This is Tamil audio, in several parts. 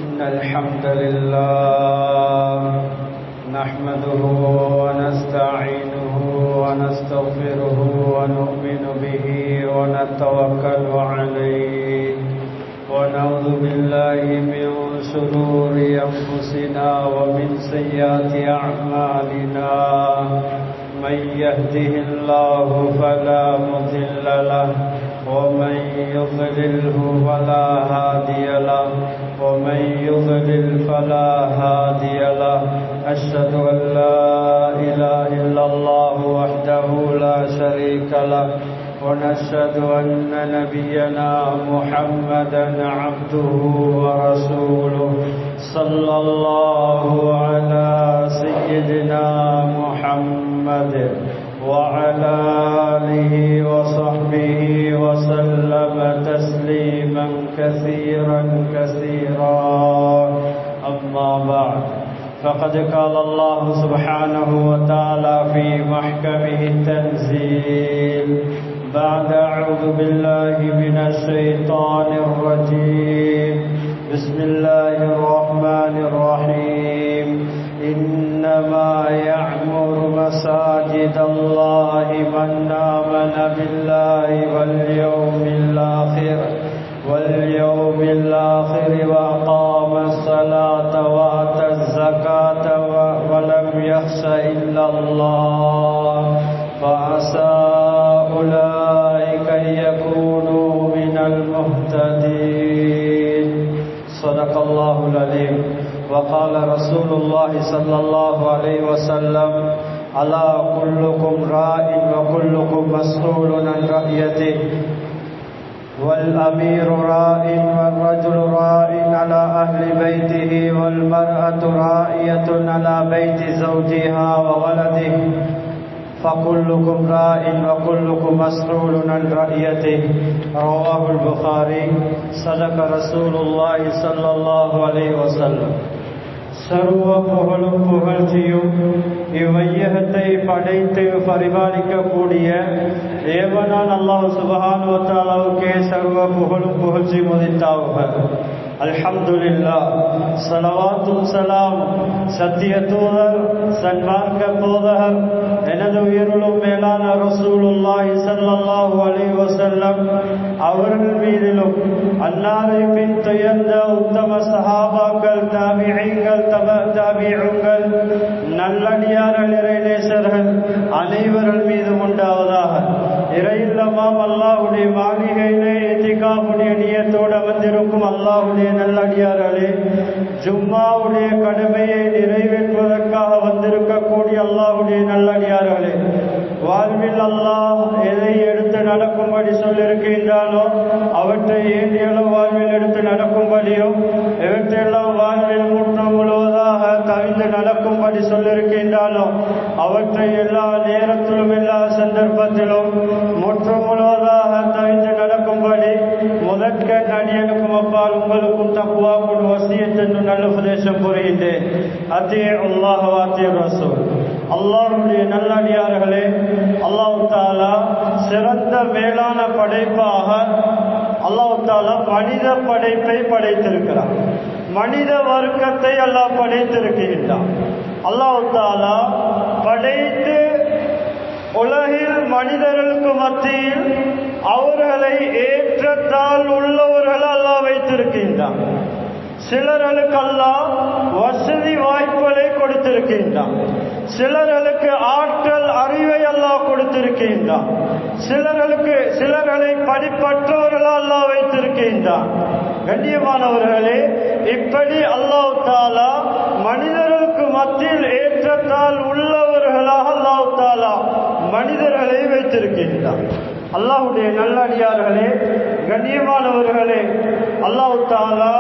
إن الحمد لله نحمده ونستعينه ونستغفره ونؤمن به ونتوكل عليه ونعوذ بالله من شرور أنفسنا ومن سيئات أعمالنا من يهده الله فلا مضل له ومن يضلله فلا هادي له ومن يضلل فلا هادي له أشهد أن لا إله إلا الله وحده لا شريك له ونشهد أن نبينا محمدا عبده ورسوله صلى الله على سيدنا محمد وعلى آله وصحبه وسلم تسليما كثيرا أما بعد فقد قال الله سبحانه وتعالى في محكمه التنزيل بعد أعوذ بالله من الشيطان الرجيم بسم الله الرحمن الرحيم إنما يعمر مساجد الله من آمن بالله واليوم الآخر وأقام الصلاة وآتى الزكاة ولم يخش إلا الله فعسى أولئك أن يكونوا من المهتدين صدق الله العليم وقال رسول الله صلى الله عليه وسلم ألا كلكم راع وكلكم مسؤول عن رعيته والأمير راع والرجل راع على أهل بيته والمرأة راعية على بيت زوجها وولده فكلكم راع وكلكم مسؤول عن رعيته رواه البخاري صدق رسول الله صلى الله عليه وسلم சர்வ புகழும் புகழ்ச்சியும் இவ்வையகத்தை படைத்து பரிபாலிக்கக்கூடிய ஏவனான் அல்லாஹ் சுப்ஹானஹு வ தஆலாவுக்கே சர்வ புகழும் புகழ்ச்சி உரித்தாகுக. அல்ஹம்துலில்லாஹ். ஸலவாத்தும் ஸலாம் சத்திய தூதர் சன்மார்க்க போதகர் எனது உயிருளும் மேலான ரசூலுல்லாஹி ஸல்லல்லாஹு அலைஹி வஸல்லம் அவர்கள் மீதிலும் அன்னாரை பின்துயர்ந்த உத்தம சஹாபாக்கள் தாபிஈன்கள் தாபிஊன்கள் நல்லடியார்கள் இறைநேசர்கள் அனைவர்கள் மீதும் உண்டாவதாக. இறையில்லமாம் அல்லாஹ்வுடைய மாளிகையிலே இத்திகாஃபுடைய நியத்தோடு அமர்ந்திருக்கும் அல்லாஹ்வுடைய நல்லடியார்களே, ஜும்மாவுடைய கடமையை நிறைவேற்றுவதற்காக வந்திருக்கக்கூடிய அல்லாஹ்வுடைய நல்லடியார்களே, வாழ்வில் அல்லாஹ் எதை எடுத்து நடக்கும்படி சொல்லியிருக்கின்றானோ அவற்றை ஏந்தியளவு வாழ்வில் எடுத்து நடக்கும்படியோ எவற்றையெல்லாம் வாழ்வில் முற்றம் முழுவதாக கவிழ்ந்து நடக்கும்படி சொல்லியிருக்கின்றானோ அவற்றை எல்லா நேரத்திலும் எல்லா சந்தர்ப்பத்திலும் முற்றம் முழுவதாக தவிர்த்து நடக்கும்படி முதற்க அடியனுக்கும் அப்பால் உங்களுக்கும் தக்வா கொண்டு வசியத் என்று நல்ல உபதேசம் புரிகின்றேன். அத்தீஉல்லாஹ் வ அத்தீஉர் ரசூல். அல்லாஹ்வுடைய நல்லடியார்களே, அல்லாஹ் தஆலா சிறந்த மேலான படைப்பாக அல்லாஹ் தஆலா மனித படைப்பை படைத்திருக்கிறார். மனித வர்க்கத்தை அல்லாஹ் படைத்திருக்கின்றான். அல்லாஹ் தஆலா படைத்து உலகில் மனிதர்களுக்கு மத்தியில் அவர்களை ஏற்றத்தால் உள்ளவர்கள் அல்லாஹ் வைத்திருக்கின்றான். சிலர்களுக்கு அல்லாஹ் வசதி வாய்ப்புகளை கொடுத்திருக்கின்றான். சிலர்களுக்கு ஆற்றல் அறிவை அல்லாஹ் கொடுத்திருக்கின்றான். சிலர்களை படிப்பற்றவர்களால் அல்லாஹ் வைத்திருக்கின்றான். கண்ணியமானவர்களே, இப்படி அல்லாஹ் தஆலா மனிதர்களுக்கு மத்தியில் ஏற்றத்தால் உள்ளவர்களாக அல்லாஹ் தஆலா மனிதர்களை வைத்திருக்கின்றான். அல்லாஹ்வுடைய நல்லடியார்களே, கண்ணியமானவர்களே, அல்லாஹ் தஆலா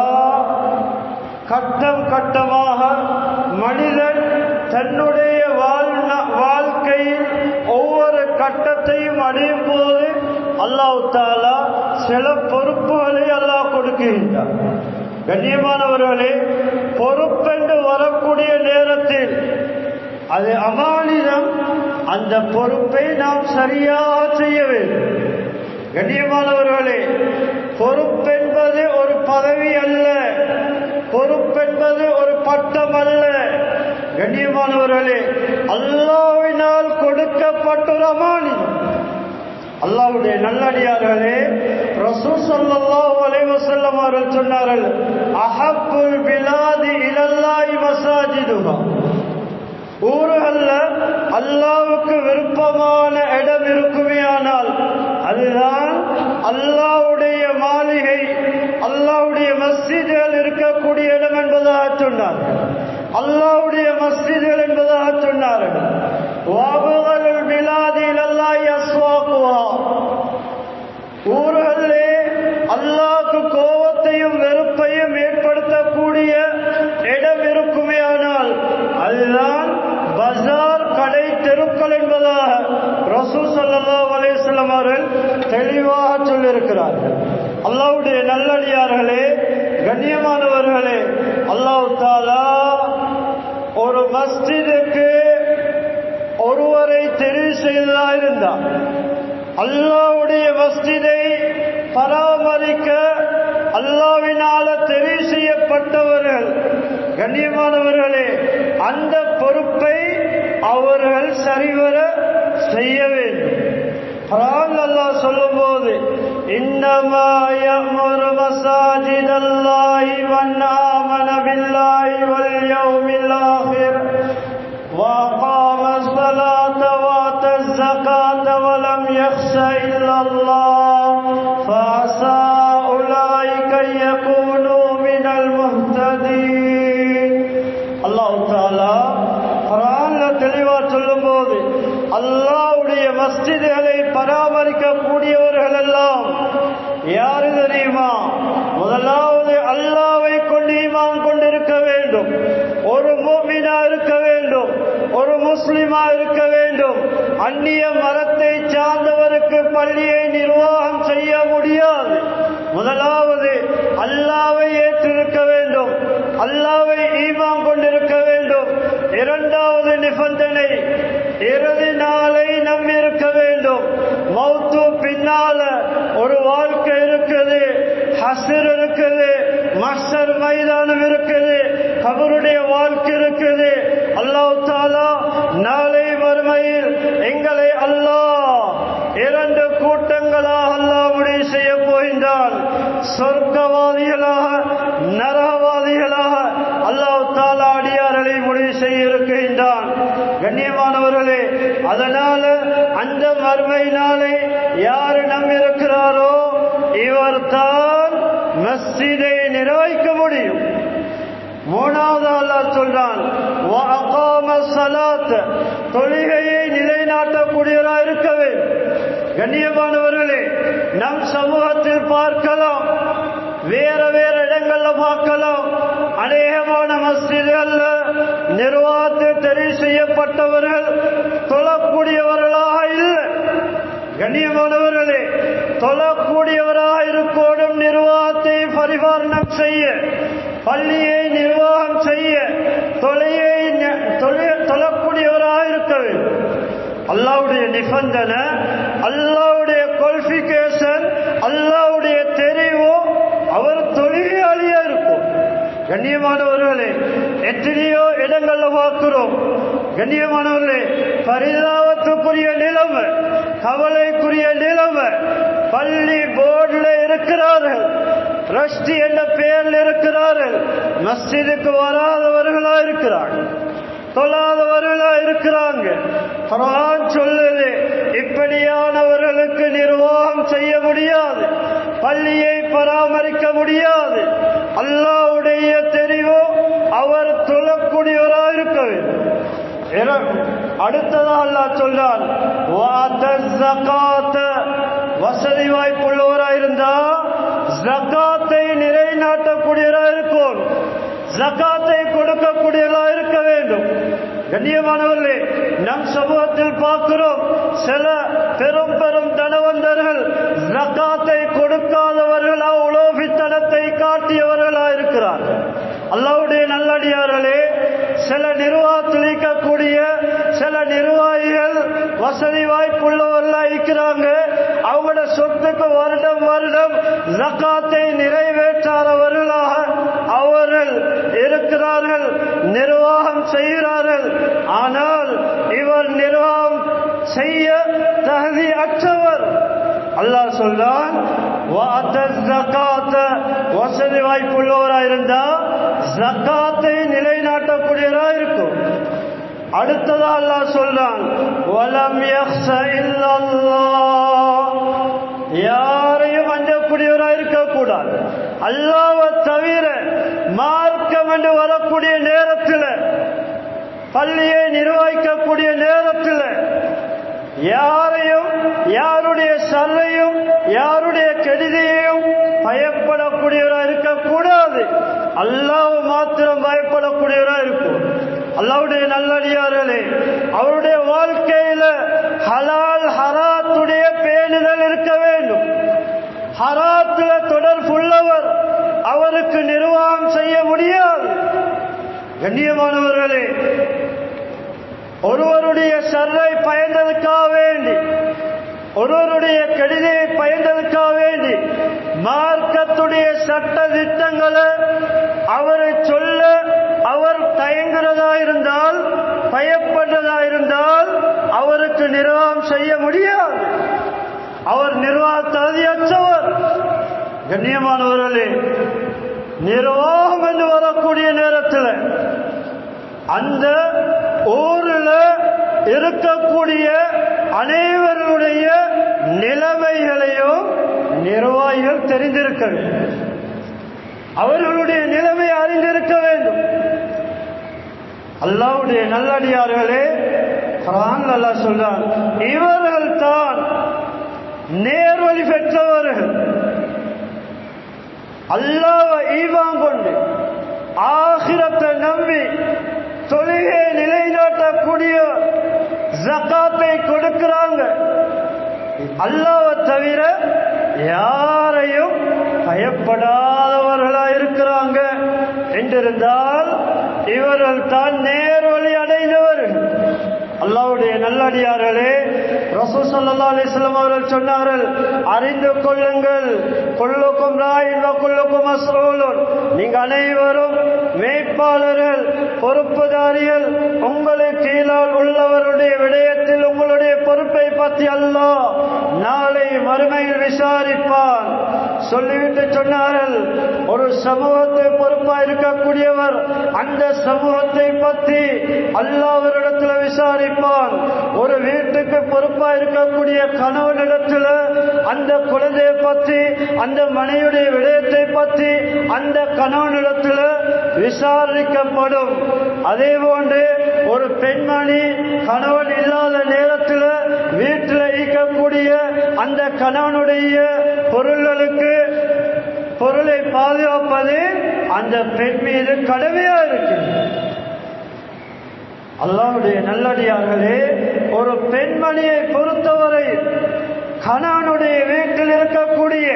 கட்டம் கட்டமாக மனிதன் தன்னுடைய வாழ்க்கையில் ஒவ்வொரு கட்டத்தையும் அடையும் போது அல்லாஹ் தஆலா சில பொறுப்புகளை அல்லாஹ் கொடுக்கின்றார். கண்ணியமானவர்களே, பொறுப்பென்று வரக்கூடிய நேரத்தில் அது அமானிதம். அந்த பொறுப்பை நாம் சரியாக செய்ய வேண்டும். கண்ணியமானவர்களே, பொறுப்பென்பது ஒரு பதவி அல்ல. பொறுப்பு பட்டமல்ல. கண்ணியமானவர்களே, அல்லாஹ்வினால் கொடுக்கப்பட்ட அமானிதம். அல்லாஹ்வுடைய நல்லடியார்களே, ரசூல் ஸல்லல்லாஹு அலைஹி வஸல்லம் அவர்கள் சொன்னார்கள், அஹப்புல் பிலாதி இலல்லாஹி மசாஜிதுஹா. ஊர்கள்ல அல்லாஹ்வுக்கு விருப்பமான இடம் இருக்குமேயானால் அதுதான் அல்லாஹ்வுடைய மாளிகை, அல்லாஹ்வுடைய மஸ்ஜிதுகள் இருக்கக்கூடிய இடம் என்பதாக சொன்னார்கள். அல்லாஹ்வுடைய மஸ்ஜிதுகள் என்பதாக சொன்னார்கள். வஅபகலுல் பிலாதி இலல்லாஹி அஸ்வாகுஹா. ஊர்களே அல்லாஹ்வுக்கு கோபத்தையும் வெறுப்பையும் ஏற்படுத்தக்கூடிய இடம் இருக்குமேயானால் அதுதான் பஜார், கடை, தெருக்கள் என்பதாக ரசூல் ஸல்லல்லாஹு அலைஹி வஸல்லம் அவர்கள் தெளிவாக சொல்லியிருக்கிறார்கள். அல்லாஹ்வுடைய நல்லடியார்களே, கண்ணியமானவர்களே, அல்லாஹ் தஆலா ஒரு மஸ்ஜிதுக்கு ஒருவரை தெரிவு செய்ததாக இருந்தார். அல்லாஹ்வுடைய மஸ்ஜிதை பராமரிக்க அல்லாஹ்வினால தெரிவு செய்யப்பட்டவர்கள், கண்ணியமானவர்களே, அந்த பொறுப்பை அவர்கள் சரிவர செய்ய வேண்டும். குர்ஆன் அல்லாஹ் சொல்லும்போது, இன்னமா யஅமுரு மஸாஜிதல்லாஹி மன் ஆமன பில்லாஹி வல் யௌமில் ஆகிர் وأقام الصلاة وآتى الزكاة ولم يخش إلا الله فعسى أولئك أن يكونوا من المهتدين. الله تعالى குர்ஆன்ல தெளிவா சொல்லும்போது, அல்லாஹ்வுடைய மஸ்ஜிதுகளை பராமரிக்க கூடியவர்கள் எல்லாம் யாரு தெரியுமா? முதலாவது அல்லாஹ்வை கொண்டு ஈமான் கொண்டிருக்க வேண்டும், ஒரு முஃமினா இருக்க வேண்டும், ஒரு முஸ்லிமா இருக்க வேண்டும். அந்நிய மரத்தை சார்ந்தவருக்கு பள்ளியை நிர்வாகம் செய்ய முடியாது. முதலாவது அல்லாஹ்வை ஏற்றிருக்க வேண்டும், அல்லாஹ்வை ஈமான் கொண்டிருக்க வேண்டும். இரண்டாவது நிபந்தனை, இறுதி நாளை நம்பியிருக்க வேண்டும். மௌத்து பின்னால ஒரு வாழ்க்கை இருக்குது, ஹஸ்ர் இருக்குது, மஹ்ஷர் மைதானம் இருக்குது, கபருடைய வாழ்க்கை இருக்குது. அல்லாஹ் தஆலா நாளை மறுமையில் எங்களை அல்லாஹ் இரண்டு கூட்டங்களாக அல்லாஹ் முடிவு செய்ய போகின்றான். சொர்க்கவாதிகளாக, நரகவாதிகளாக அல்லாஹ் தஆலா அடியார்களை முடிவு செய்ய இருக்கின்றான். கண்ணியமானவர்களே, அதனால அந்த மறுமை நாளை யாரு நம்பியிருக்கிறாரோ இவர் தான் மஸ்ஜிதை நிர்வகிக்க முடியும். மூணாவது அல்லாஹ் சொல்றான், வஅகாம ஸலாத், தொழுகையை நிலைநாட்டக்கூடியவராக இருக்க வேண்டும். கண்ணியமானவர்களே, நம் சமூகத்தில் பார்க்கலாம், வேற வேற இடங்கள்ல பார்க்கலாம், அநேகமான மஸ்ஜிதுகள்ல நிர்வாகத்தில் தெரிவு செய்யப்பட்டவர்கள் தொழக்கூடியவர்களாக இல்லை. கண்ணியமானவர்களே, தொழக்கூடியவராக இருக்கோடும் நிர்வாகத்தை பரிபாலனம் செய்ய, பள்ளியை நிர்வாகம் செய்ய, தொழக்கூடியவராக இருக்க வேண்டும். அல்லாஹ்வுடைய நிபந்தனை, அல்லாஹ்வுடைய குவாலிஃபிகேஷன், அல்லாஹ்வுடைய தெரிவு அவர் தொழுகையாளியா இருக்கும். கண்ணியமானவர்களே, எத்தனையோ இடங்கள்ல பார்க்கிறோம். கண்ணியமானவர்களே, பரிதாபத்துக்குரிய நிலைமை, கவலைக்குரிய நிலைமை, பள்ளி போர்டில் இருக்கிறார்கள், ட்ரஸ்டி என்ற பெயரில் இருக்கிறார்கள், மஸ்ஜிதுக்கு வராதவர்களா இருக்கிறார்கள், தொழாதவர்களா இருக்கிறாங்க. குர்ஆன் சொல்லுது, இப்படியானவர்களுக்கு நிர்வாகம் செய்ய முடியாது, பள்ளியை பராமரிக்க முடியாது. அல்லாஹ்வுடைய தெரிவு அவர் தொழக்கூடியவராக இருக்க வேண்டும். அடுத்ததாக அல்லாஹ் சொல்றான், வசதி வாய்ப்புள்ளவராக இருந்தா ஜகாத்தை நிலைநாட்டக்கூடியவராக இருக்கும், ஜகாத்தை கொடுக்கக்கூடியவராக இருக்க வேண்டும். கண்ணியமானவர்களே, நம் சமூகத்தில் பார்க்கிறோம், சில பெரும் பெரும் தனவந்தர்கள் ஜகாத்தை கொடுக்காதவர்களா, உலோபித்தனத்தை காட்டியவர்களா இருக்கிறார்கள். அல்லாஹ்வுடைய நல்லடியார்களே, சில நிர்வாகத்தில் இருக்கக்கூடிய சில நிர்வாகிகள் வசதி வாய்ப்புள்ளவர்களா இருக்கிறாங்க, அவங்களோட சொத்துக்கு வருடம் வருடம் ஜகாத்தை நிறைவேற்றாதவர்களாக அவர்கள் இருக்கிறார்கள். செய்ய தகுதி அற்றவர். அல்லாஹ் சொல்றான், வசதி வாய்ப்புள்ளவராக இருந்தா ஜகாத்தை நிலைநாட்டக்கூடியவராக இருக்கும். அடுத்ததா அல்லாஹ் சொல்றான், வலம் யக்ஷ இல்லல்லாஹ், யாரையும் அஞ்சக்கூடியவராக இருக்கக்கூடாது. அல்லாஹ்வை தவிர மார்க்கம் என்று வரக்கூடிய நேரத்தில், பள்ளியை நிர்வகிக்கக்கூடிய நேரத்தில் யாரையும், யாருடைய சல்லையும் யாருடைய கெடுதியையும் பயப்படக்கூடியவராக இருக்கக்கூடாது. அல்லாஹ் மாத்திரம் பயப்படக்கூடியவராக இருக்கும். அல்லாஹ்வுடைய நல்லடியார்களே, அவருடைய வாழ்க்கையில ஹலால் ஹராத்துடைய பேணுதல் இருக்க வேண்டும். ஹராத்துல தொடர்புள்ளவர் அவருக்கு நிர்வாகம் செய்ய முடியாது. கண்ணியமானவர்களே, ஒருவருடைய ஷர்ரை பயந்ததுக்காக வேண்டி, ஒருவருடைய கெடுதியை பயந்ததுக்காக வேண்டி மார்க்கத்துடைய சட்ட திட்டங்களை அவரை சொல்ல அவர் தயங்குறதா இருந்தால், பயப்படுறதா இருந்தால் அவருக்கு நிர்வாகம் செய்ய முடியாது. அவர் நிர்வாக தகுதியற்றவர். கண்ணியமானவர்களே, நிர்வாகம் என்று வரக்கூடிய நேரத்தில் அந்த ஊரில் இருக்கக்கூடிய அனைவருடைய நிலைமைகளையும் நிர்வாகிகள் தெரிந்திருக்க வேண்டும். அவர்களுடைய நிலைமை அறிந்திருக்க வேண்டும். அல்லாஹ்வுடைய நல்லடியார்களே, குர்ஆன்ல அல்லாஹ் சொல்றான், இவர்கள் தான் நேர்வழி பெற்றவர்கள். அல்லாஹ்வை ஈமான் கொண்டு ஆகிரத்தை நம்பி தொழுகை நிலைநாட்டக்கூடிய, ஜகாத்தை கொடுக்கிறாங்க. அல்லாஹ்வை தவிர யாரையும் பயப்படாதவர்களா இருக்கிறாங்க என்றிருந்தால் இவர்கள் தான் நேர்வழி அடைந்தவர்கள். அல்லாஹ்வுடைய நல்லடியார்களே, ரசூல் ஸல்லல்லாஹு அலைஹி வஸல்லம் அவர்கள் சொன்னார்கள், அறிந்து கொள்ளுங்கள், குல்லுக்கும் ராயின் வ குல்லுக்கும் மஸ்ஊலுன், நீங்க அனைவரும் மேய்ப்பாளர்கள், பொறுப்புதாரிகள். உங்களுக்கு கீழால் உள்ளவருடைய விடயத்தில் உங்களுடைய பொறுப்பை பற்றி அல்லாஹ் நாளை மறுமையில் விசாரிப்பான். சொல்லிவிட்டு சொன்னார்கள், ஒரு சமூகத்தை பொறுப்பாக இருக்கக்கூடியவர் அந்த சமூகத்தை பற்றி அல்லாஹ்விடத்தில் விசாரிப்பான். ஒரு வீட்டுக்கு பொறுப்பாக இருக்கக்கூடிய கணவனிடத்தில் அந்த குழந்தையை பற்றி, அந்த மனைவியுடைய விடயத்தை பற்றி அந்த கணவனிடத்தில் விசாரிக்கப்படும். அதே போன்று ஒரு பெண்மணி கணவன் இல்லாத நேரத்தில் வீட்டில் இருக்கக்கூடிய அந்த கணவனுடைய பொருள்களுக்கு பொருளை பாதுகாப்பது அந்த பெண் மீது கடமையா இருக்கு. அல்லாஹ்வுடைய நல்லடியார்களே, ஒரு பெண்மணியை பொறுத்தவரை கணவனுடைய வீட்டில் இருக்கக்கூடிய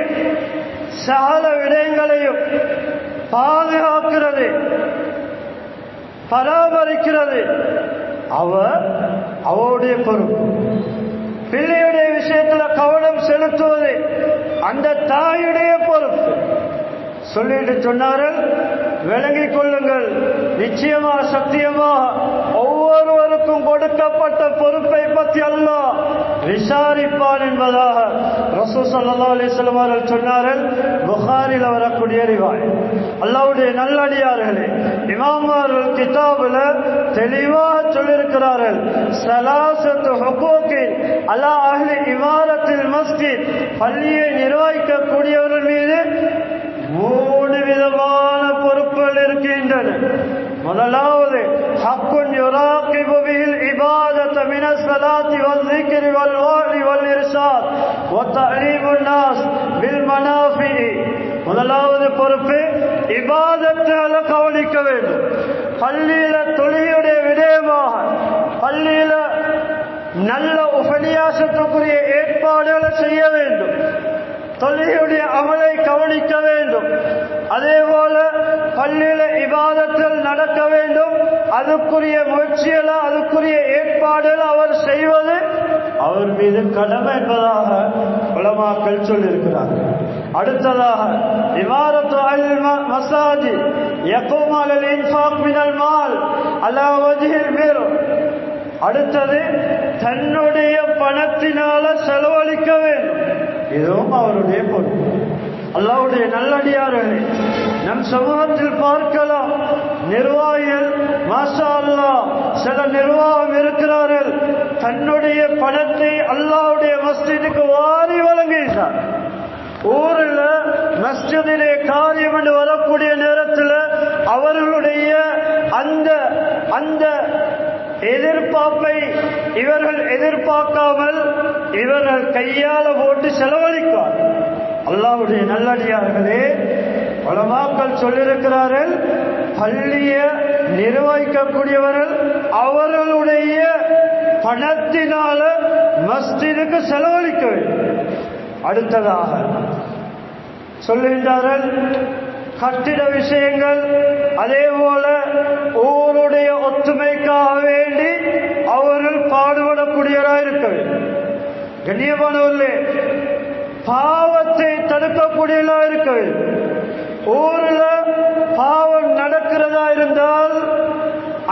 சகல விடயங்களையும் பாதுகாக்கிறது, பராமரிக்கிறது அவருடைய பொறுப்பு. பிள்ளையுடைய விஷயத்தில் கவனம் செலுத்துவது அந்த தாயுடைய பொறுப்பு. சொல்லிட்டு சொன்னார்கள், விளங்கிக் கொள்ளுங்கள், நிச்சயமா சத்தியமாக ஒவ்வொருவருக்கும் கொடுக்கப்பட்ட பொறுப்பை பற்றி அல்லாஹ் விசாரிப்பான் என்பதாக ரசூல் ஸல்லல்லாஹு அலைஹி வஸல்லம் அவர்கள் சொன்னார்கள். புகாரில் வரக்கூடிய ரிவாயத். அல்லாஹ்வுடைய நல்லடியார்களே, இமாம்மார்கள் கிதாபுல தெளிவாக சொல்லியிருக்கிறார்கள், ஸலாஸத்து ஹுகூகின் அலா அஹ்லி இமாரத்தில் மஸ்ஜித், பள்ளியை நிர்வகிக்கக்கூடியவர்கள் மீது 3 விதமான பொறுப்புகள் இருக்கின்றன. முதலாவது, ஹக்குன் யுராகிபு பிஹில் இபாதத மினஸ் ஸலாத்தி வல் ஸிக்ரி வல் வஅதி வல் இர்ஷாத் வ தஅலீமுன் நாஸ் பில் மனாஃபிஇ. முதலாவது பொறுப்பு, இபாதத்துகளை கவனிக்க வேண்டும். பள்ளியில தொழுகையுடைய விடயமாக, பள்ளியில நல்ல உபன்யாசத்துக்குரிய ஏற்பாடுகளை செய்ய வேண்டும். தொழுகையுடைய அமலை கவனிக்க வேண்டும். அதே போல பள்ளியில இபாதத்தில் நடக்க வேண்டும். அதுக்குரிய முயற்சிகளை, அதுக்குரிய ஏற்பாடுகளை அவர் செய்வது அவர் மீது கடமை என்பதாக உலமாக்கள் சொல்லியிருக்கிறார்கள். அடுத்ததாக, இமாரத்து அல் மசாஜித் யகூமு அலல் இன்ஃபாக் மினல் மால் அலா வஜ்ஹில் பிர், அடுத்தது தன்னுடைய பணத்தினால செலவழிக்க வேண்டும். இதுவும் அவருடைய பொறுப்பு. அல்லாஹ்வுடைய நல்லடியார்களே, நம் சமூகத்தில் பார்க்கலாம், நிர்வாகிகள் மாஷா அல்லாஹ் சில நிர்வாகம் இருக்கிறார்கள், தன்னுடைய பணத்தை அல்லாஹ்வுடைய மஸ்ஜிதுக்கு வாரி வழங்குகிறார். ஊரில் மஸ்ஜிதிலே காரியம் என்று வரக்கூடிய நேரத்தில் அவர்களுடைய அந்த எதிர்பார்ப்பை இவர்கள் எதிர்பார்க்காமல் இவர்கள் கையால போட்டு செலவழிப்பார். அல்லாஹ்வுடைய நல்லடியார்களே, உலமாக்கள் சொல்லியிருக்கிறார்கள், பள்ளியை நிர்வகிக்கக்கூடியவர்கள் அவர்களுடைய பணத்தினால மஸ்ஜிதுக்கு செலவழிக்க வேண்டும். அடுத்ததாக சொல்லுகின்றார்கள், கட்டிட விஷயங்கள், அதே போல ஊருடைய ஒற்றுமைக்காக வேண்டி அவர்கள் பாடுபடக்கூடியவராக இருக்க வேண்டும். கண்ணியமானவர்களே, பாவத்தை தடுக்கக்கூடியவராக இருக்க வேண்டும். ஊரில் பாவம் நடக்கிறதா இருந்தால்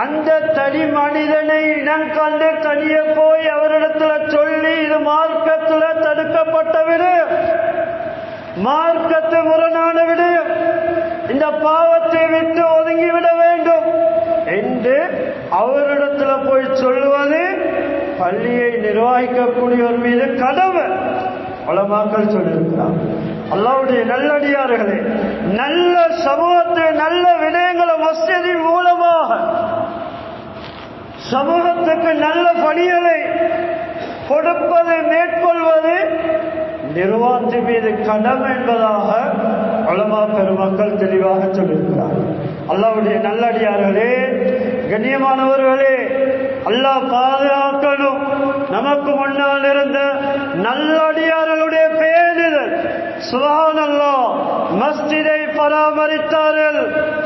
அந்த தனி மனிதனை இனம் கண்டு தனியே போய் அவரிடத்துல சொல்லி, இது மார்க்கத்தில் தடுக்கப்பட்ட விடயம், மார்க்கத்து முரணான விடயம், இந்த பாவத்தை விட்டு ஒதுங்கிவிட வேண்டும் என்று அவரிடத்துல போய் சொல்லுவது பள்ளியை நிர்வகிக்கக்கூடியவர் மீது கடமை. உலமாக்கள் சொல்லியிருக்கிறார். அல்லாஹ்வுடைய நல்லடியார்களே, நல்ல சமூகத்தை நல்ல விடயங்களை மஸ்ஜிதின் மூலமாக சமூகத்துக்கு நல்ல பணிகளை கொடுப்பது மேற்கொள்வது நிர்வாகத்தின் மீது கடமை என்பதாக உலமா பெருமக்கள் தெளிவாக சொல்லியிருக்கிறார்கள். அல்லாஹ்வுடைய நல்லடியார்களே, கண்ணியமானவர்களே, அல்லாஹ் பாதுகாக்கணும். நமக்கு முன்னால் இருந்த நல்லடியார்களுடைய பேரிதழ் சுப்ஹானல்லாஹ், மஸ்ஜிதை பராமரித்தார்கள்.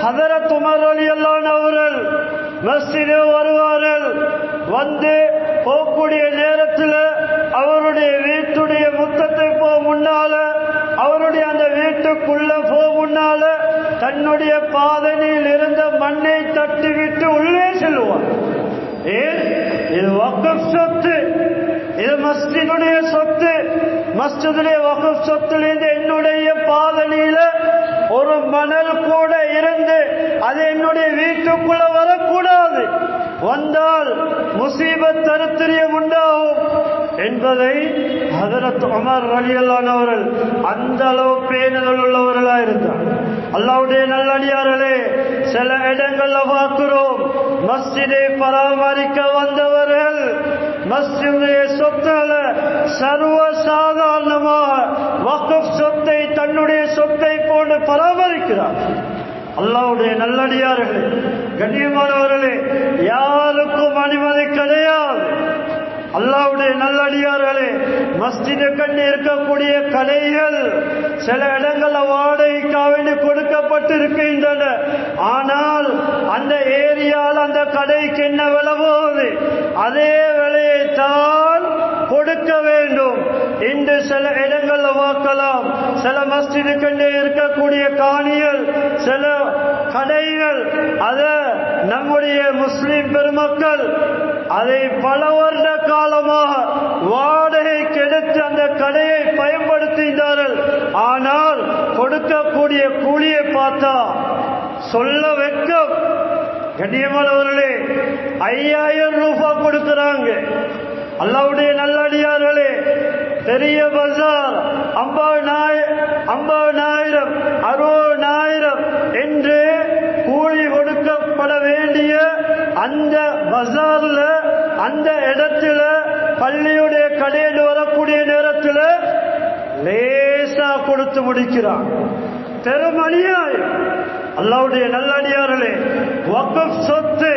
ஹதரத் உமர் ரலியல்லாஹு அன்ஹு அவர்கள் மஸ்ஜிது வருவார்கள். வந்து போகக்கூடிய நேரத்தில் அவருடைய வீட்டுடைய முத்தத்தை முன்னால, அவருடைய அந்த வீட்டுக்குள்ள முன்னால தன்னுடைய பாதனையில் இருந்த மண்ணை தட்டிவிட்டு உள்ளே செல்வார். ஏன்? இது வக்ஃப் சொத்து, இது மஸ்ஜிதுடைய சொத்து. மஸ்ஜிதுடைய வக்ஃப் சொத்திலிருந்து என்னுடைய பாதனையில ஒரு மணல் கூட இருந்து அது என்னுடைய வீட்டுக்குள்ள வரக்கூடாது, வந்தால் முசீபத் தரித்திரியம் உண்டாகும் என்பதை ஹதரத் உமர் ரலியல்லாஹு அன்ஹு அவர்கள் அந்த அளவு பேணுதல் உள்ளவர்களாக இருந்தார். அல்லாஹ்வுடைய நல்லடியார்களே, சில இடங்கள்ல பார்க்கிறோம், மஸ்ஜிதை பராமரிக்க வந்தவர்கள் மஸ்ஜிதுடைய சொத்துக்களை சர்வ சாதாரணமாக வக்ஃப் சொத்தை தன்னுடைய சொத்தை போன்று பராமரிக்கிறார். அல்லாஹ்வுடைய நல்லடியார்களே, கண்ணியமானவர்களே, யாருக்கும் அனுமதி கிடையாது. அல்லாஹ்வுடைய நல்லடியார்களே, மஸ்ஜிது கண்டு இருக்கக்கூடிய கடைகள் சில இடங்கள்ல வாடகைக்காக வேண்டி கொடுக்கப்பட்டிருக்கின்றன. ஆனால் அந்த ஏரியாவில் அந்த கடைக்கு என்ன விலை போகுது, அதே விலையை தான் கொடுக்க வேண்டும். இன்று சில இடங்கள்ல பார்க்கலாம், சில மஸ்ஜிது கண்டு இருக்கக்கூடிய காணிகள், சில கடைகள், அத நம்முடைய முஸ்லிம் பெருமக்கள் அதை பல வருட காலமாக வாடகைக்கு எடுத்து அந்த கடையை பயன்படுத்துகிறார்கள். ஆனால் கொடுக்கக்கூடிய கூலியை பார்த்தா சொல்ல வெட்கம். கண்ணியமானவர்களே, 5000 ரூபாய் கொடுக்கிறாங்க. அல்லாஹ்வுடைய நல்லடியார்களே, பெரிய பஜார் 50,000 60,000 என்று கூலி கொடுக்கப்பட வேண்டிய அந்த பஜார்ல, அந்த இடத்துல பள்ளியுடைய கடையில் வரக்கூடிய நேரத்தில் லேசா கொடுத்து முடிக்கிறான். பெரும் அநியாயம். அல்லாஹ்வுடைய நல்லடியார்களே, வக்ஃப் சொத்து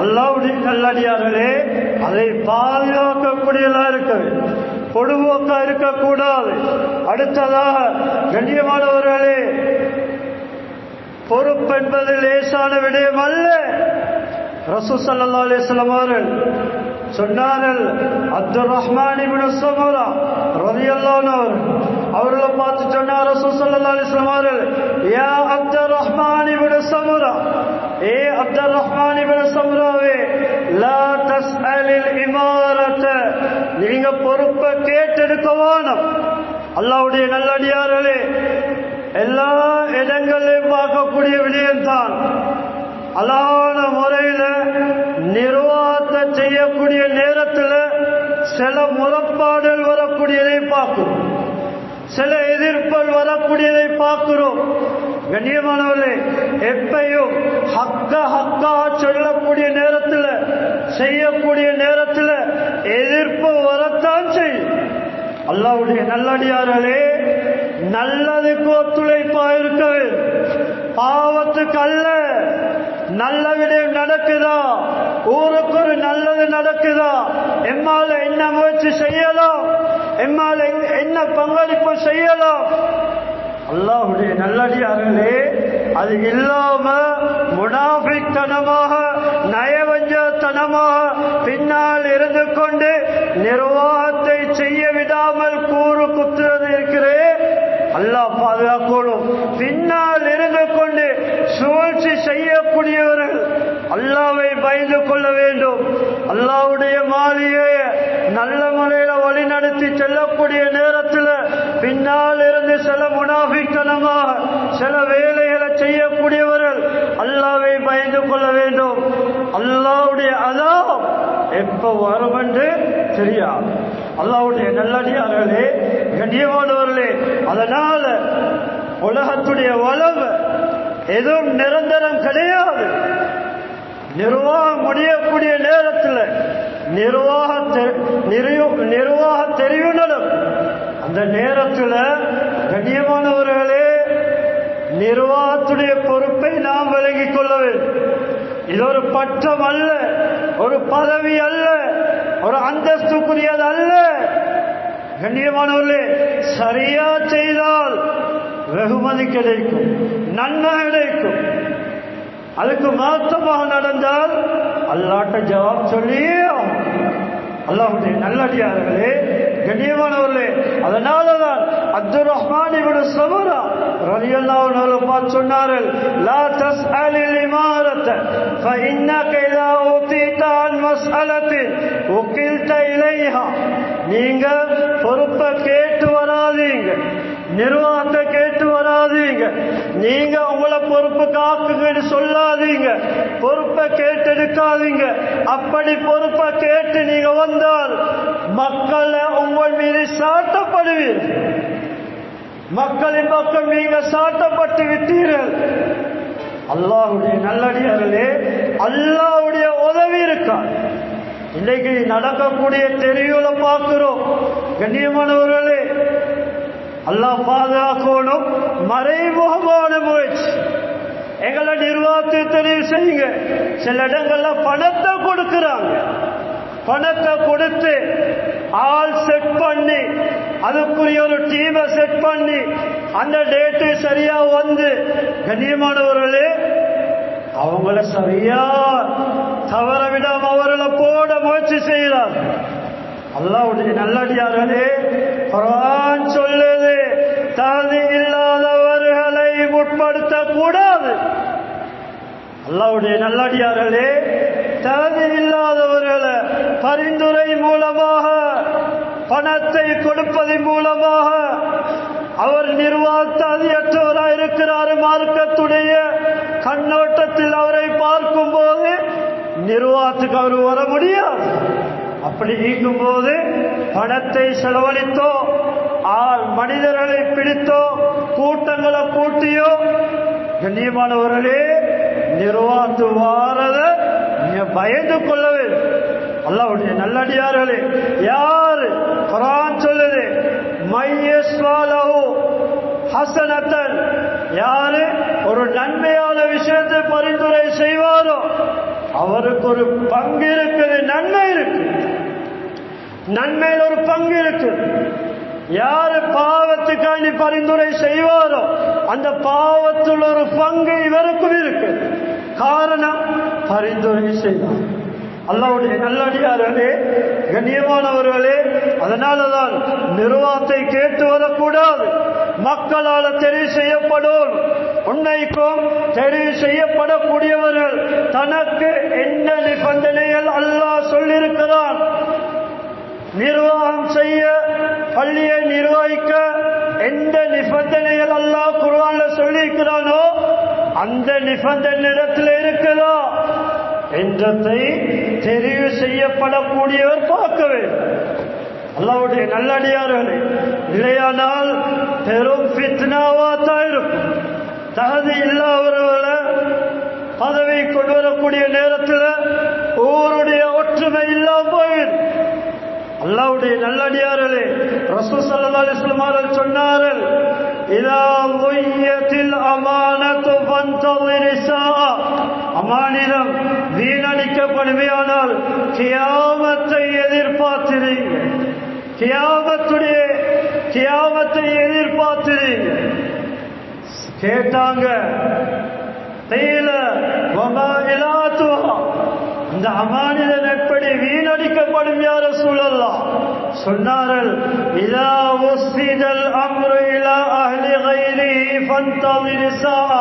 அல்லாஹ்வுடைய நல்லடியார்களே, அதை பாதுகாக்கக்கூடியதா இருக்க வேண்டும், பொடுபோக்கா இருக்கக்கூடாது. அடுத்ததாக கண்ணியமானவர்களே, பொறுப்பு என்பது லேசான விடயம் அல்ல. ரசூல் ஸல்லல்லாஹு அலைஹி வஸல்லம் அவர்கள் சொன்னார்கள், அப்துர் ரஹ்மான் இப்னு ஸமுரா ரலியல்லாஹு அன்ஹு அவர்களை பார்த்து சொன்னார் ரசூல் ஸல்லல்லாஹு அலைஹி வஸல்லம் அவர்கள், யா அப்துர் ரஹ்மான் இப்னு ஸமுரா, ஏ அப்துல் ரஹ்மான் இப்னு சம்ராவே, லா தஸ்அலில் இமாரத, நீங்க பொறுப்பை கேட்டெடுக்க வேணும். அல்லாஹ்வுடைய நல்லடியார்களே, எல்லா இடங்களிலும் பார்க்கக்கூடிய விடயம்தான் அழகான முறையில நிர்வாகத்தை செய்யக்கூடிய நேரத்தில் சில முரண்பாடுகள் வரக்கூடியதை பார்க்கிறோம், சில எதிர்ப்புகள் வரக்கூடியதை பார்க்கிறோம். கண்ணியமானவர்களே, எப்பையும் ஹக்கா சொல்லக்கூடிய நேரத்தில், செய்யக்கூடிய நேரத்தில் எதிர்ப்பு வரத்தான் செய்யும். அல்லாஹ்வுடைய நல்லடியார்களே, நல்லதுக்கு ஒத்துழைப்பா இருக்க வேண்டும், பாவத்துக்கு அல்ல. நல்ல விடயம் நடக்குதா, ஊருக்கு ஒரு நல்லது நடக்குதா, எம்மால என்ன முயற்சி செய்யலாம், எம்மால என்ன பங்களிப்பு செய்யலாம். அல்லாஹ்வுடைய நல்லடியார்களே, அது இல்லாம முனாஃபிக்தனமாக நயவஞ்சத்தனமாக பின்னால் இருந்து கொண்டு நிர்வாகத்தை செய்ய விடாமல் கூறு குத்துறது இருக்கிறே, அல்லாஹ் பாதுகாக்கணும். பின்னால் இருந்து கொண்டு சூழ்ச்சி செய்யக்கூடியவர்கள் அல்லாஹ்வை பயந்து கொள்ள வேண்டும். அல்லாஹ்வுடைய மாளிகையை நல்ல முறையில வழிநடத்தி செல்லக்கூடிய நேரத்தில் பின்னால் இருந்து சில முனாஃபிக்தனமாக சில வேலைகளை செய்யக்கூடியவர்கள் அல்லாஹ்வை பயந்து கொள்ள வேண்டும். அல்லாஹ்வுடைய அதாப் எப்ப வரும் என்று தெரியாது. அல்லாஹ்வுடைய நல்லடியார்களே, கண்ணியமானவர்களே, அதனால உலகத்துடைய வளம் எதுவும் நிரந்தரம் கிடையாது. நிர்வாகம் முடியக்கூடிய நேரத்தில் நிர்வாக தெரிவு நடக்கும். அந்த நேரத்தில் கண்ணியமானவர்களே, நிர்வாகத்துடைய பொறுப்பை நாம் விலகிக் கொள்ள வேண்டும். இது ஒரு பட்டம் அல்ல, ஒரு பதவி அல்ல, ஒரு அந்தஸ்துக்குரியது அல்ல. கண்ணியமானவர்களே, சரியா செய்தால் வெகுமதி கிடைக்கும், நன்மை கிடைக்கும். அதுக்கு மாற்றமாக நடந்தால் அல்லாஹ்ட்ட ஜவாப் சொல்லியே அல்லாஹ்வுடைய நல்லடியார்களே, கண்ணியமானவர்களே, அதனாலதான் அப்துல் ரஹ்மான் இப்னு சம்ரா ரலியல்லாஹு அன்ஹு பார்த்து சொன்னார்கள், லா தஸ்அலில் இமாரத ஃபஇன்னக இதா உதீத அன் மஸ்அலத்தின் உகில்த இலைஹா. நீங்க பொறுப்பை கேட்டு வராதீங்க, நிர்வாகத்தை கேட்டு வராதீங்க, நீங்க உங்களை பொறுப்பு காக்குங்கன்னு சொல்லாதீங்க, பொறுப்பை கேட்டு எடுக்காதீங்க. அப்படி பொறுப்பை கேட்டு நீங்க வந்தால் மக்களை உங்கள் மீது சாட்டப்படுவீர்கள், மக்களின் பக்கம் நீங்க சாட்டப்பட்டு விட்டீர்கள். அல்லாஹ்வுடைய நல்லடியார்களே, அல்லாஹ்வுடைய உதவி இருக்கா? இன்னைக்கு நடக்கக்கூடிய தெரிவுல பார்க்கிறோம். கண்ணியமானவர்களே, அல்லாஹ் பாதுகாக்கணும். மறைமுகமான முயற்சி, எங்களை நிர்வாகத்தை தெரிவு செய்யுங்க. சில இடங்கள்ல பணத்தை கொடுக்கிறாங்க, பணத்தை கொடுத்து ஆள் செட் பண்ணி அதுக்குரிய ஒரு டீமை செட் பண்ணி அந்த டேட்டு சரியா வந்து கண்ணியமானவர்களே அவங்கள சரியா தவற விடாம அவர்களை போட முயற்சி செய்யலாம். அல்லாஹ்வுடைய நல்லடியார்களே, குர்ஆன் சொல்லுது, தகுதி இல்லாதவர்களை முற்படுத்த கூடாது. அல்லாஹ்வுடைய நல்லடியார்களே, தகுதி இல்லாதவர்களை பரிந்துரை மூலமாக பணத்தை கொடுப்பதன் மூலமாக அவர் நிர்வாகத்தாதியற்றவராக இருக்கிறார். மார்க்கத்துடைய கண்ணோட்டத்தில் அவரை பார்க்கும் போது நிர்வாகத்துக்கு அவர் வர முடியாது. அப்படி இருக்கும் போது பணத்தை செலவழித்தோ மனிதர்களை பிடித்தோ கூட்டங்களை கூட்டியோ கண்ணியமானவர்களே நிர்வாகத்து வாரத நீங்க பயந்து கொள்ள வேண்டும். அல்லாஹ்வுடைய நல்லடியார்களே, யாரு குர்ஆன் சொல்லுது, மையஸ்வாலஹு ஹஸனத்தன், யாரு ஒரு நன்மையான விஷயத்தை பரிந்துரை செய்வாரோ அவருக்கு ஒரு பங்கு இருக்குது, நன்மை இருக்கு, நன்மையில் ஒரு பங்கு இருக்கு. யாரு பாவத்துக்காண்டி பரிந்துரை செய்வாரோ அந்த பாவத்தில் ஒரு பங்கு இவருக்கும் இருக்கு. காரணம், பரிந்துரை செய்தார். அல்லாஹ்வுடைய நல்லடியார்களே, கண்ணியமானவர்களே, அதனாலதான் நிர்வாகத்தை கேட்டு வரக்கூடாது. மக்களால் தெரிவு செய்யப்படும். உன்னைக்கும் தெரிவு செய்யப்படக்கூடியவர்கள் தனக்கு என்ன நிபந்தனைகள் அல்லாஹ் சொல்லியிருக்கிறான், நிர்வாகம் செய்ய, பள்ளியை நிர்வகிக்க எந்த நிபந்தனைகள் அல்லாஹ் குர்ஆன்ல சொல்லியிருக்கிறானோ அந்த நிபந்தனை இடத்தில் இருக்குதா என்றதை தெரிவு செய்யப்படக்கூடியவர் பார்க்க வேண்டும். அல்லாஹ்வுடைய நல்லடியார்களே, இல்லையானால் பெரும் ஃபித்னாவா தான் இருக்கும். தகுதி இல்லாதவர்களை பதவி கொண்டு வரக்கூடிய நேரத்தில் ஊருடைய ஒற்றுமை இல்லாம போயிடும். அல்லாஹ்வுடைய நல்லடியார்களே, ரசூல் ஸல்லல்லாஹு அலைஹி வஸல்லம் அவர்கள் சொன்னார்கள், இதா ضيعتில் அமானத்து ஃபன்தظிர் ஸாஅ, அமானிதம் வீணடிக்கப்படுமையானால் கியாமத்தை எதிர்பார்த்திருங்க. கியாமத்தை எதிர்பார்த்திருங்க. கேட்டாங்க, இந்த அமானிதன் எப்படி வீணடிக்கப்படும் யா ரசூலல்லாஹ்? சொன்னார்கள், இதா உஸ்ஸிதல் அம்ரு இலா அஹ்லி கைரிஹி ஃபன்தظிர் ஸாஅ,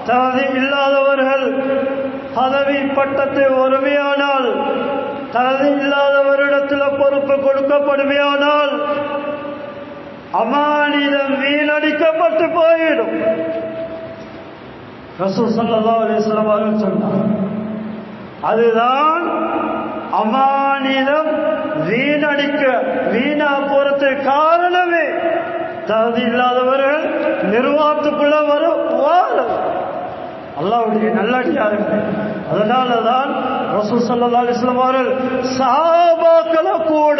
தகுதி இல்லாதவர்கள் பதவி பட்டத்தை ஒருமையானால், தகுதி இல்லாதவரிடத்தில் பொறுப்பு கொடுக்கப்படுமையானால் அமானிதம் வீணடிக்கப்பட்டு போயிடும். ரசூல் ஸல்லல்லாஹு அலைஹி வஸல்லம் அவர்கள் சொன்னார், அதுதான் அமானிதம் வீணா போறதுக்கு காரணமே தகுதி இல்லாதவர்கள் நிர்வாகத்துக்குள்ள வரும். அல்லாஹ்வுடைய நல்லடியார்கள், அதனாலதான் ரசூல் ஸல்லல்லாஹு அலைஹி வஸல்லம் அவர்கள் சஹாபாக்களை கூட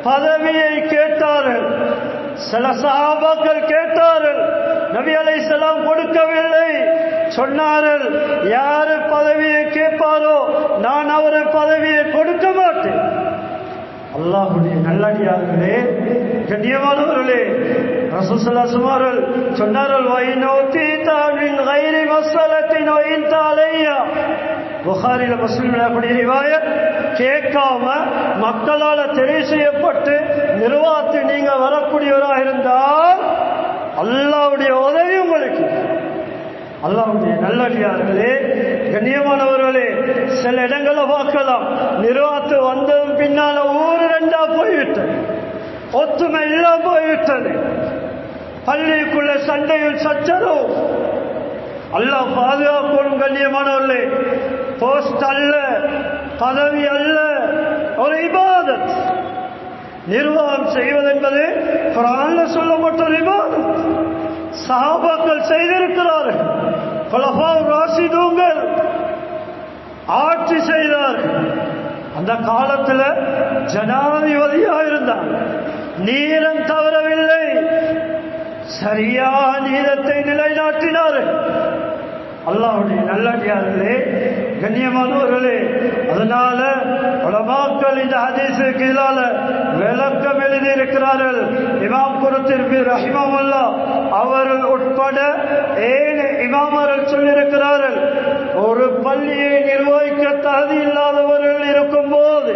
பதவியை கேட்டார்கள். சில சஹாபாக்கள் கேட்டார்கள், நபி அலைஹிஸ்ஸலாம் கொடுக்கவில்லை. சொன்னார்கள், யாரு பதவியை கேட்பாரோ நான் அவரை பதவியை கொடுக்க மாட்டேன். அல்லாஹ்வுடைய நல்லடியார்களே, கண்ணியமானவர்களே, ரசூல் ஸல்லல்லாஹு அலைஹி வஸல்லம் சொன்னார்கள், வைனோதீதா மின் கைரி மஸ்ஸலத்தின் வைன்த அலையா. புகாரில முஸ்லிம்ல அப்படி ரிவாயத், கேட்காம மக்களால தெரிவு செய்யப்பட்டு நிர்வாகத்தை நீங்க வரக்கூடியவராக இருந்தால் அல்லாஹ்வுடைய உதவி உங்களுக்கு. அல்லாஹ்வுடைய நல்லடியார்களே, கண்ணியமானவர்களே, சில இடங்களை பார்க்கலாம், நிர்வாகத்து வந்ததும் பின்னால ஊரு ரெண்டா போய்விட்டது, ஒத்துமை இல்லாம போய்விட்டது, பள்ளிக்குள்ள சண்டையில் சச்சரவு. அல்லாஹ் பாதுகாக்கணும். கண்ணியமானவர்களே, போஸ்ட் அல்ல, பதவி அல்ல, ஒரு இபாதத். நிர்வாகம் செய்வது என்பது குர்ஆன்ல சொல்லப்பட்ட ஒரு இபாதத். சஹாபாக்கள் செய்திருக்கிறார்கள், குலஃபாஉர் ராஷிதூன்கள் ஆட்சி செய்தார்கள். அந்த காலத்தில் ஜனாதிபதியாக இருந்தார், நீதம் தவறவில்லை, சரியா நீதத்தை நிலைநாட்டினார்கள். அல்லாஹ்வுடைய நல்லடியார்களே, கண்ணியமானவர்களே, அதனால உலமாக்கள் இந்த ஹதீஸுக்கு கீழால விளக்கம் எழுதியிருக்கிறார்கள். இமாம் குர்துபி ரஹிமஹுல்லாஹ் அவர்கள் உட்பட ஏழு இமாமர்கள் சொல்லியிருக்கிறார்கள், ஒரு பள்ளியை நிர்வகிக்க தகுதி இல்லாதவர்கள் இருக்கும்போது,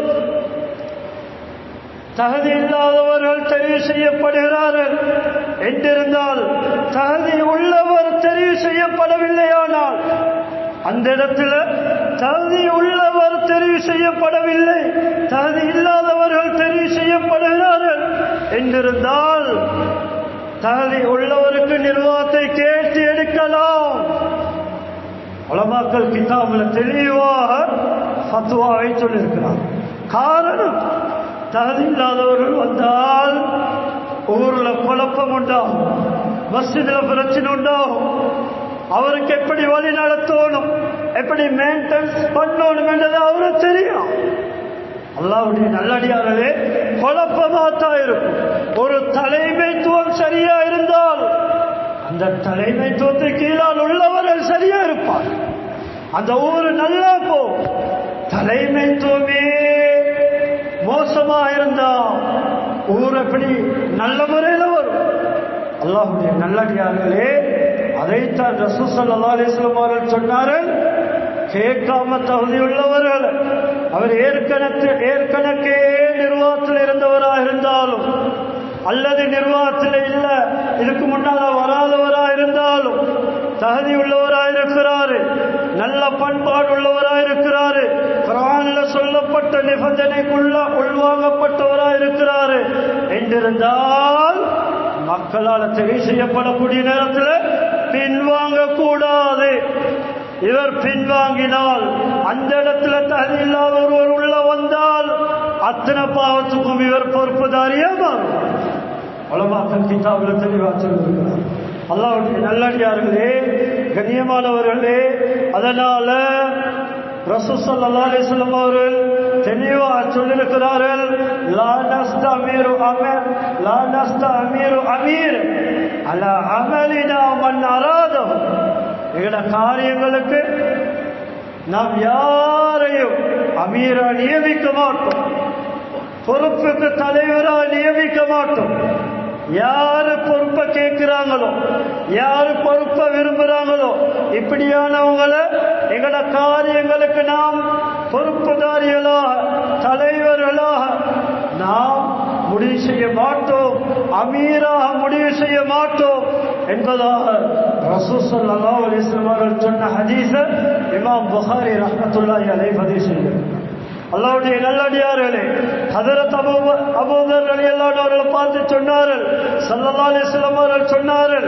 தகுதி இல்லாதவர்கள் தெரிவு செய்யப்படுகிறார்கள் என்றிருந்தால், தகுதி உள்ளவர் தெரிவு செய்யப்படவில்லையானால், அந்த இடத்துல தகுதி உள்ளவர் தெரிவு செய்யப்படவில்லை, தகுதி இல்லாதவர்கள் தெரிவு செய்யப்படுகிறார்கள் என்றிருந்தால், தகுதி உள்ளவருக்கு நிர்வாகத்தை கேட்டு எடுக்கலாம். உலமாக்கள் கிதாபில் தெளிவாக ஃபத்வாவை சொல்லியிருக்கிறார். காரணம், தகுதி இல்லாதவர்கள் வந்தால் ஊர்ல குழப்பம் உண்டாகும், மஸ்ஜிதுல பிரச்சனை உண்டாகும், அவருக்கு எப்படி வழி நடத்தணும், எப்படி மெயின்டெனன்ஸ் பண்ணணும் என்றது அவருக்கு தெரியும். அல்லாஹ்வுடைய நல்லடியார்களே, குழப்பமாத்தான் இருக்கும். ஒரு தலைமைத்துவம் சரியா இருந்தால் அந்த தலைமைத்துவத்துக்கு கீழால் உள்ளவர்கள் சரியா இருப்பார், அந்த ஊரு நல்லா போகும். தலைமைத்துவமே மோசமா இருந்தா ஊர் எப்படி நல்ல முறையில் வரும்? அல்லாஹ்வுடைய நல்லடியார்களே, அதைத்தான் ரசூல் ஸல்லல்லாஹு அலைஹி வஸல்லம் அவர்கள் சொன்னார்கள், கேட்காம தகுதி உள்ளவர்கள், அவர் ஏற்கனவே நிர்வாகத்தில் இருந்தவராக இருந்தாலும் அல்லது நிர்வாகத்தில் இல்ல, இதுக்கு முன்னால வராதவரா இருந்தாலும் தகுதி உள்ளவராக இருக்கிறாரு, நல்ல பண்பாடு உள்ளவராக இருக்கிறாரு, குர்ஆன்ல சொல்லப்பட்ட நிபந்தனைக்குள்ள உள்வாங்கப்பட்டவராக இருக்கிறாரு என்றிருந்தால் மக்களால் தெரிவு செய்யப்படக்கூடிய நேரத்தில் பின்வாங்க கூடாது. இவர் பின்வாங்கினால் அந்த இடத்துல தகுதி இல்லாத ஒருவர் உள்ள வந்தால் அத்தனை பாவத்துக்கும் இவர் பொறுப்புதாரியா மாறும். உலமாக்கள் கிதாபில் தெளிவா சொல்லியிருக்கிறார். அல்லாஹ்வுடைய நல்லடியார்களே, கண்ணியமானவர்களே, அதனால ரசூல் ஸல்லல்லாஹு அலைஹி வஸல்லம் அவர்கள் தெளிவாக சொல்லியிருக்கிறார்கள், லா நஸ்தமீரு அமீர் லா நஸ்தமீரு அமீர் அலா அமலினா மன் அராதஹு. எங்கட காரியங்களுக்கு நாம் யாரையும் அமீரா நியமிக்க மாட்டோம், பொறுப்புக்கு தலைவரா நியமிக்க மாட்டோம். யாரு பொறுப்பை கேட்கிறாங்களோ, யாரு பொறுப்பை விரும்புறாங்களோ, இப்படியானவங்களை எங்கட காரியங்களுக்கு நாம் பொறுப்புதாரிகளாக தலைவர்களாக நாம் முடிவு செய்ய மாட்டோம், அமீராக முடிவு செய்ய மாட்டோம் என்பதாக ரசூல் ஸல்லல்லாஹு அலைஹி வஸல்லம் அவர்கள் சொன்ன ஹதீஸை இமாம் புகாரி ரஹ்மத்துல்லாஹி அலைஹி பதிவு செய்கிறார். அல்லாஹ்வுடைய நல்லடியார்களே, ஹஜ்ரத் அபூதர் ரலியல்லாஹு அன்ஹு அவர்களை பார்த்து சொன்னார்கள், ஸல்லல்லாஹு அலைஹி வஸல்லம் அவர்கள் சொன்னார்கள்,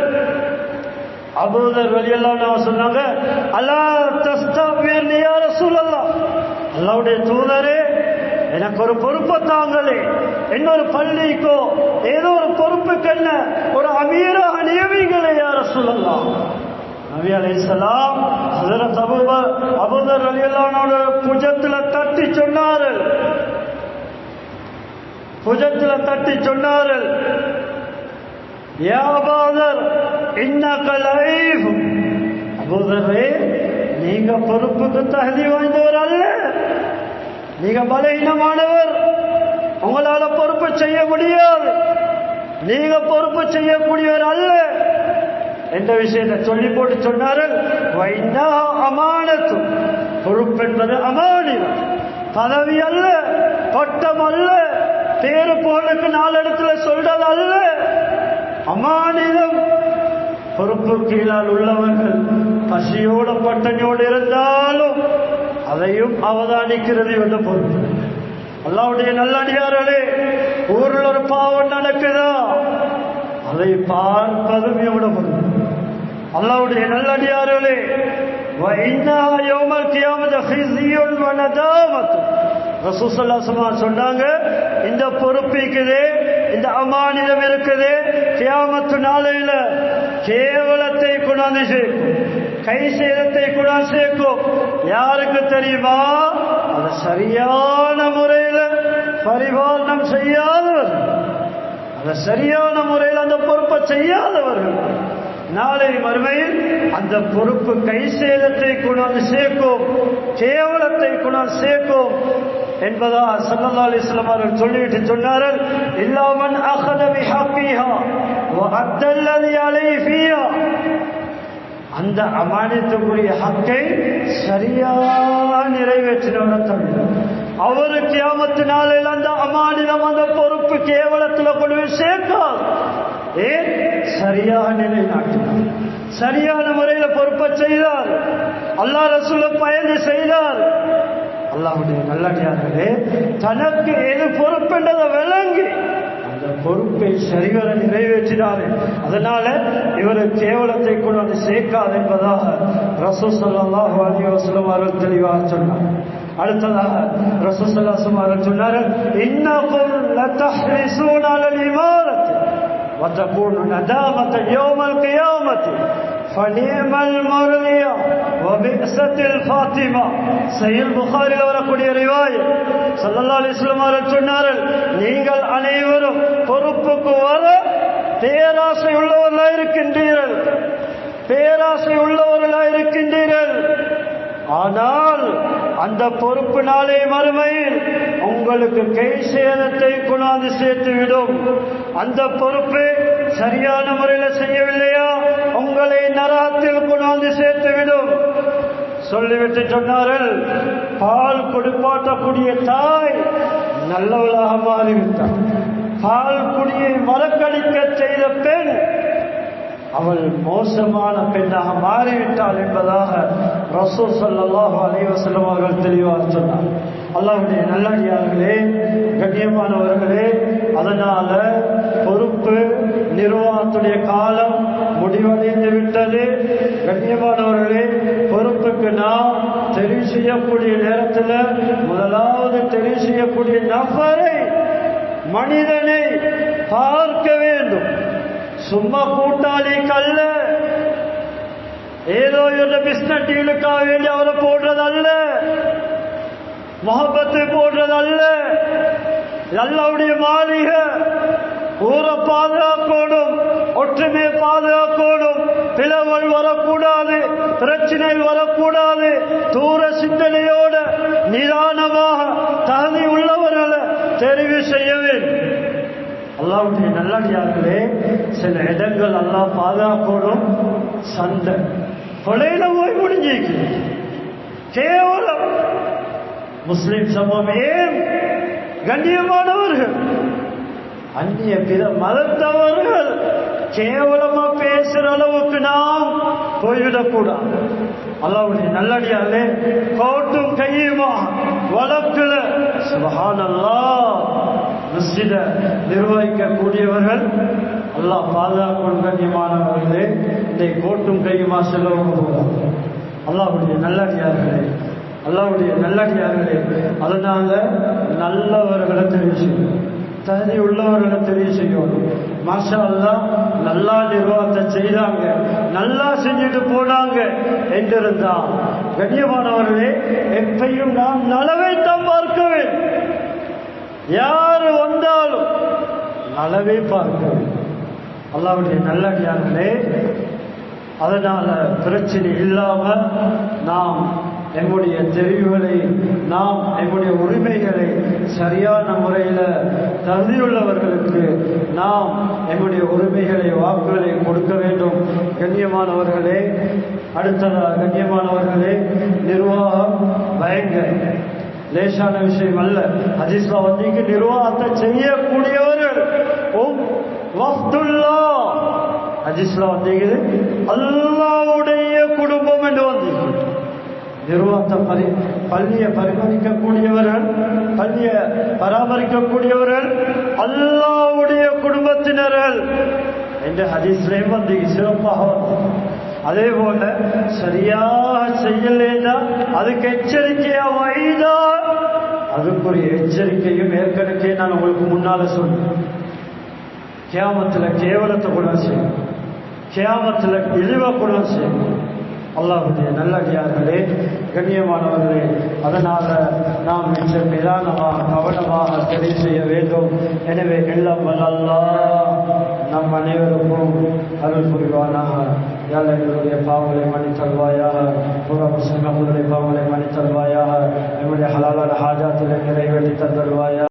அபூதர் ரலியல்லாஹு அன்ஹு சொன்னாங்க, அலா தஸ்தக்பிர்னி யா ரசூலல்லாஹ், அல்லாஹ்வுடைய தூதரே எனக்கு ஒரு பொறுப்பை தாங்களே, இன்னொரு பள்ளிக்கோ ஏதோ ஒரு பொறுப்புக்கு என்ன ஒரு அமீராக நியமிங்களே யா ரசூலல்லாஹ். நபி அலைஹிஸ்ஸலாம் ஹஜ்ரத் அபூதர் ரலியல்லாஹு அன்ஹு புஜத்துல தட்டி சொன்னார்கள், புஜத்துல தட்டி சொன்னார்கள், யா அபூதர் இன்னக லஈஃப், அபூதரே நீங்க பொறுப்புக்கு தகுதி வாய்ந்தவர் அல்ல, நீங்க பலவீனமானவர், உங்களால பொறுப்பு செய்ய முடியாது, நீங்க பொறுப்பு செய்யக்கூடியவர் அல்ல என்ற விஷயத்தை சொல்லி போட்டு சொன்னார்கள், அமானத்து, பொறுப்பு என்பது அமானிதம், பதவி அல்ல, பட்டம் அல்ல, பேரு புகழுக்கு நாளிடத்துல சொல்றது அல்ல, அமானிதம். பொறுப்பு கீழால் உள்ளவர்கள் பசியோட பட்டணியோடு இருந்தாலும் அதையும் அவதானிக்கிறது என்ற பொறுப்பு. அல்லாஹ்வுடைய நல்லடியார்களே, ஊரில் ஒரு பாவம் நடக்குதா அதை பார்ப்பதும் எவ்வளவு பொறுப்பு. அல்லாஹ்வுடைய நல்லடியார்களே, ரசூல் ஸல்லல்லாஹு அலைஹி வஸல்லம் சொன்னாங்க, இந்த பொறுப்பு இருக்குது, இந்த அமானிதம் இருக்குது, கியாமத்து நாளையில கேவலத்தை கொண்டாந்து சேர்க்கும், கை சேதத்தை கொண்டாந்து சேர்க்கும். யாருக்கு தெரியுமா? அது சரியான முறையில் பரிபாலனம் செய்யாதவர், அதை சரியான முறையில் அந்த பொறுப்பை செய்யாதவர்கள் நாளை மறுமையில் அந்த பொறுப்பு கை சேதத்தை கொண்டாந்து சேர்க்கும், கேவலத்தை கொண்டாந்து சேர்க்கும் என்பதா ஸல்லல்லாஹு அலைஹி வஸல்லம் அவர்கள் சொல்லிவிட்டு சொன்னார்கள், இல்லாமன் அഖத பிஹக்கிஹா வ அத்தல்லதி அலைஹி ஃபீஹா, அந்த அமானியத்துக்குரிய ஹக்கை சரியாக நிறைவேற்றினவர் தவிர அவரு கியாமத்து நாளில் அந்த அமானிதம் அந்த பொறுப்பு கேவலத்தில் கொண்டு போய் சேர்க்காது. ஏன்? சரியாக நிலைநாட்டினார், சரியான முறையில் பொறுப்பை செய்தார், அல்லாஹ் ரசூலை பயந்து செய்தார். அல்லாஹ்வுடைய நல்லடியார்களே, தனக்கு எது பொறுப்புன்றதை விளங்கி அந்த பொறுப்பை சரிவர நிறைவேற்றினார். அதனால இவர் கேவலத்தை கொண்டு வந்து சேர்க்காது என்பதாக ரசூல் ஸல்லல்லாஹு அலைஹி வஸல்லம் அவர்கள் தெளிவாக சொன்னார். அடுத்ததாக ரசூல் ஸல்லல்லாஹு அலைஹி வஸல்லம் அவர்கள் சொன்னார்கள், இன்னகும் லதஹ்ரிஸூன அலல் இமாரத் وتكون ندامة يوم القيامة فنعم المرضية وبئست الفاطمة. சஹீஹ் புகாரில் வரக்கூடிய ரிவாயத் ஸல்லல்லாஹு அலைஹி வஸல்லம் அவர்கள் சொன்னார்கள், நீங்கள் அனைவரும் பொறுப்புக்கு வர பேராசை உள்ளவர்களாக இருக்கின்றீர்கள், பேராசை உள்ளவர்களாக இருக்கின்றீர்கள். ஆனால் அந்த பொறுப்பு நாளை மறுமையில் உங்களுக்கு கை சேதத்தை கொண்டாந்து சேர்த்துவிடும். அந்த பொறுப்பு சரியான முறையில் செய்யவில்லையா உங்களை நரகத்தில் கொண்டாந்து சேர்த்துவிடும். சொல்லிவிட்டு சொன்னார்கள், பால் கொடுப்பாட்டக்கூடிய தாய் நல்லவளாக மாறிவிட்டார், பால் குடியை மறக்கடிக்க செய்த பெண் அவள் மோசமான பெண்ணாக மாறிவிட்டாள் என்பதாக ரசூல் ஸல்லல்லாஹு அலைஹி வஸல்லம் அவர்கள் தெளிவாக சொன்னார். அல்லாஹ்வுடைய நல்லடியார்களே, கண்ணியமானவர்களே, அதனால பொறுப்பு நிர்வாகத்துடைய காலம் முடிவடைந்து விட்டது. கண்ணியமானவர்களே, பொறுப்புக்கு நாம் தெரிவு செய்யக்கூடிய நேரத்தில் முதலாவது தெரிவு செய்யக்கூடிய நபரை, மனிதனை பார்க்க வேண்டும். சும்மா கூட்டாளிக்கல்ல, ஏதோ ஒரு பிஸ்னஸ் டீலுக்காக வேண்டி அவரை போடுறதல்ல, முஹப்பத்து போடுறதல்ல. அல்லாஹ்வுடைய மாளிகை, ஊரை பாதுகாக்கணும், ஒற்றுமையை பாதுகாக்கணும், பிளவல் வரக்கூடாது, பிரச்சனை வரக்கூடாது. தூர சிந்தனையோட நிதானமாக தகுதி உள்ளவர்களை தெரிவு செய்ய வேண்டும். அல்லாஹ்வுடைய நல்லடியார்களே, சில இடங்கள் அல்லாஹ் பாதுகாக்கணும். சண்டை கொலையில போய் முடிஞ்சிருக்கு. கேவலம் முஸ்லிம் சமூகம் ஏன் கண்ணியமானவர்கள் அந்நிய பிற மதத்தவர்கள் கேவலமா பேசுற அளவுக்கு நாம் போய்விடக்கூடாது. அல்லாஹ்வுடைய நல்லடியார்களே, கோட்டும் கையுமா வழக்குல சுப்ஹானல்லாஹ் மஸ்ஜித நிர்வகிக்கக்கூடியவர்கள் அல்லாஹ் பாதுகாக்கும். கண்ணியமானவர்களே, இதை கோட்டும் கையுமா செல்லவும் போகிறார். அல்லாஹ்வுடைய நல்லடியார்களே, அல்லாஹ்வுடைய நல்லடியார்களே, அதனால நல்லவர்களை தெரிவு செய்யும், தகுதி உள்ளவர்களை தெரிவு செய்யணும். மாஷா அல்லாஹ் நல்லா நிர்வாகத்தை செய்தாங்க, நல்லா செஞ்சுட்டு போனாங்க என்றிருந்தா கண்ணியமானவர்களே, எப்பையும் நாம் நலவைத்தான் பார்க்க வேண்டும். யாரு வந்தாலும் நலவை பார்க்க வேண்டும். அல்லாஹ்வுடைய நல்லடியார்களே, அதனால பிரச்சனை இல்லாம நாம் நம்முடைய தெரிவுகளை, நாம் நம்முடைய உரிமைகளை சரியான முறையில் தகுதியுள்ளவர்களுக்கு நாம் நம்முடைய உரிமைகளை, வாக்குகளை கொடுக்க வேண்டும். கண்ணியமானவர்களே, அடுத்ததாக கண்ணியமானவர்களே, நிர்வாகம் பயங்கர லேசான விஷயம் அல்ல. ஹதீஸ்ல வந்து நிர்வாகத்தை செய்யக்கூடியவர்கள் ஹதீஸ்ல வந்து அல்லாஹ்வுடைய குடும்பம் என்று வந்து நிர்வாகத்தை பள்ளியை பரிமாறிக்கக்கூடியவர்கள், பள்ளியை பராமரிக்கக்கூடியவர்கள் அல்லாஹ்வுடைய குடும்பத்தினர்கள் என்று ஹதீஸ்லயும் வந்து சிறப்பாக வந்து. அதே போல சரியாக செய்யலைன்னா அதுக்கு எச்சரிக்கையா வைதா, அதுக்குரிய எச்சரிக்கையும் ஏற்கனவே நான் உங்களுக்கு முன்னால சொன்னேன். கியாமத்தில் கேவலத்தை கூட செய்யும், கியாமத்தில் இழிவை கூட செய்யும். அல்லாஹ்வுடைய நல்லடியார்களே, கண்ணியமானவர்களே, அதனால நாம் மிக நிதானமாக கவனமாக தெரிவு செய்ய வேண்டும். எனவே எல்லாம் வல்ல அல்லாஹ் நம் அனைவருக்கும் அருள் புரிவானாக. யாழ் எங்களுடைய பாவங்களை மன்னித்தல்வாயாக, பூரா முஸ்லிம்களுடைய பாவங்களை மன்னித்தல்வாயாக, நம்முடைய ஹலாலான ஹாஜாத்திலே நிறைவேற்றி தந்தல்வாயாக.